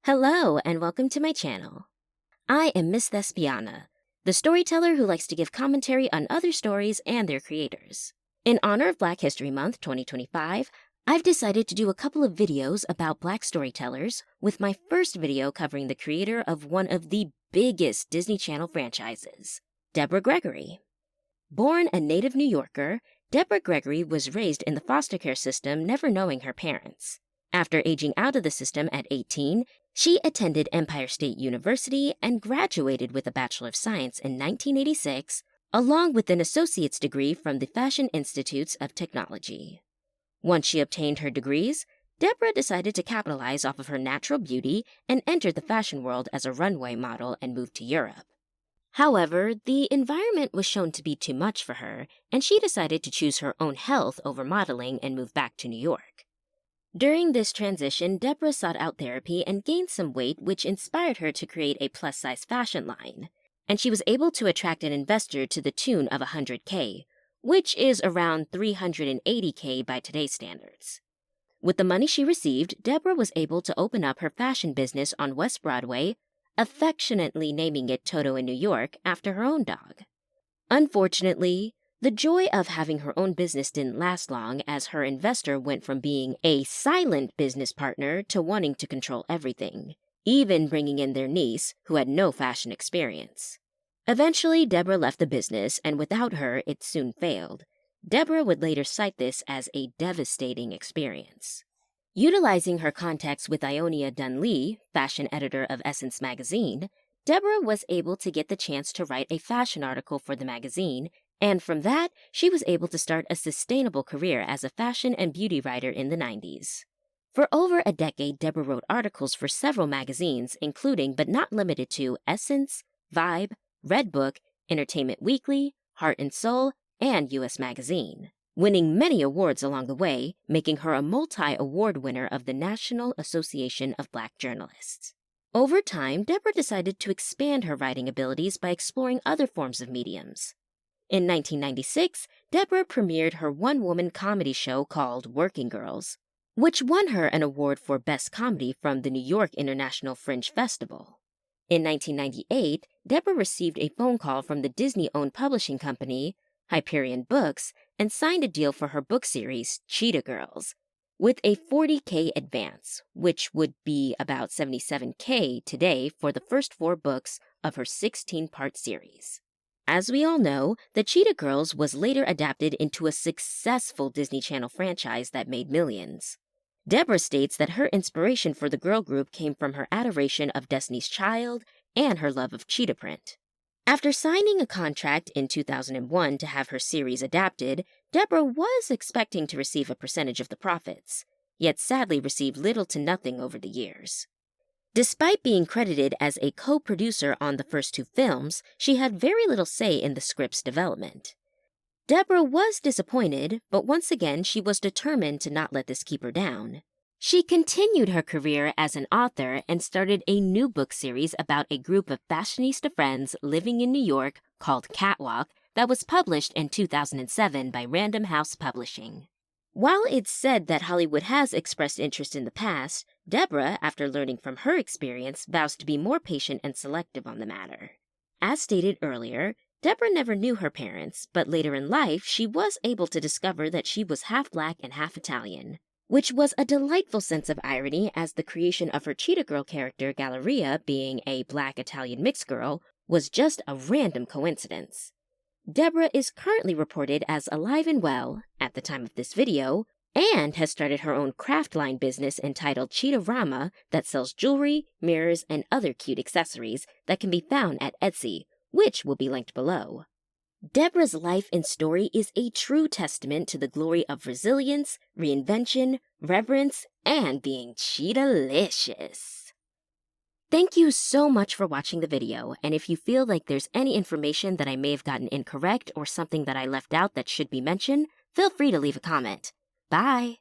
Hello and welcome to my channel. I am Miss Thespiana, the storyteller who likes to give commentary on other stories and their creators. In honor of Black History Month 2025, I've decided to do a couple of videos about Black storytellers, with my first video covering the creator of one of the biggest Disney Channel franchises, Deborah Gregory. Born a native New Yorker, Deborah Gregory was raised in the foster care system, never knowing her parents. After aging out of the system at 18, she attended Empire State University and graduated with a Bachelor of Science in 1986, along with an associate's degree from the Fashion Institutes of Technology. Once she obtained her degrees, Deborah decided to capitalize off of her natural beauty and entered the fashion world as a runway model and moved to Europe. However, the environment was shown to be too much for her, and she decided to choose her own health over modeling and move back to New York. During this transition, Deborah sought out therapy and gained some weight, which inspired her to create a plus-size fashion line, and she was able to attract an investor to the tune of $100K, which is around $380K by today's standards. With the money she received, Deborah was able to open up her fashion business on West Broadway, affectionately naming it Toto in New York after her own dog. Unfortunately, the joy of having her own business didn't last long, as her investor went from being a silent business partner to wanting to control everything, even bringing in their niece, who had no fashion experience. Eventually, Deborah left the business, and without her, it soon failed. Deborah would later cite this as a devastating experience. Utilizing her contacts with Ionia Dunlea, fashion editor of Essence magazine, Deborah was able to get the chance to write a fashion article for the magazine, and from that, she was able to start a sustainable career as a fashion and beauty writer in the 90s. For over a decade, Deborah wrote articles for several magazines, including but not limited to Essence, Vibe, Redbook, Entertainment Weekly, Heart and Soul, and US Magazine, winning many awards along the way, making her a multi-award winner of the National Association of Black Journalists. Over time, Deborah decided to expand her writing abilities by exploring other forms of mediums. In 1996, Deborah premiered her one-woman comedy show called Working Girls, which won her an award for Best Comedy from the New York International Fringe Festival. In 1998, Deborah received a phone call from the Disney-owned publishing company, Hyperion Books, and signed a deal for her book series, Cheetah Girls, with a $40K advance, which would be about $77K today for the first 4 books of her 16-part series. As we all know, the Cheetah Girls was later adapted into a successful Disney Channel franchise that made millions. Deborah states that her inspiration for the girl group came from her adoration of Destiny's Child and her love of cheetah print. After signing a contract in 2001 to have her series adapted, Deborah was expecting to receive a percentage of the profits, yet sadly received little to nothing over the years. Despite being credited as a co-producer on the first 2 films, she had very little say in the script's development. Deborah was disappointed, but once again she was determined to not let this keep her down. She continued her career as an author and started a new book series about a group of fashionista friends living in New York called Catwalk that was published in 2007 by Random House Publishing. While it's said that Hollywood has expressed interest in the past, Deborah, after learning from her experience, vows to be more patient and selective on the matter. As stated earlier, Deborah never knew her parents, but later in life she was able to discover that she was half Black and half Italian, which was a delightful sense of irony, as the creation of her Cheetah Girl character, Galleria, being a Black-Italian mixed girl, was just a random coincidence. Deborah is currently reported as alive and well, at the time of this video, and has started her own craft line business entitled Cheetahrama that sells jewelry, mirrors, and other cute accessories that can be found at Etsy, which will be linked below. Deborah's life and story is a true testament to the glory of resilience, reinvention, reverence, and being cheetah-licious. Thank you so much for watching the video, and if you feel like there's any information that I may have gotten incorrect or something that I left out that should be mentioned, feel free to leave a comment. Bye!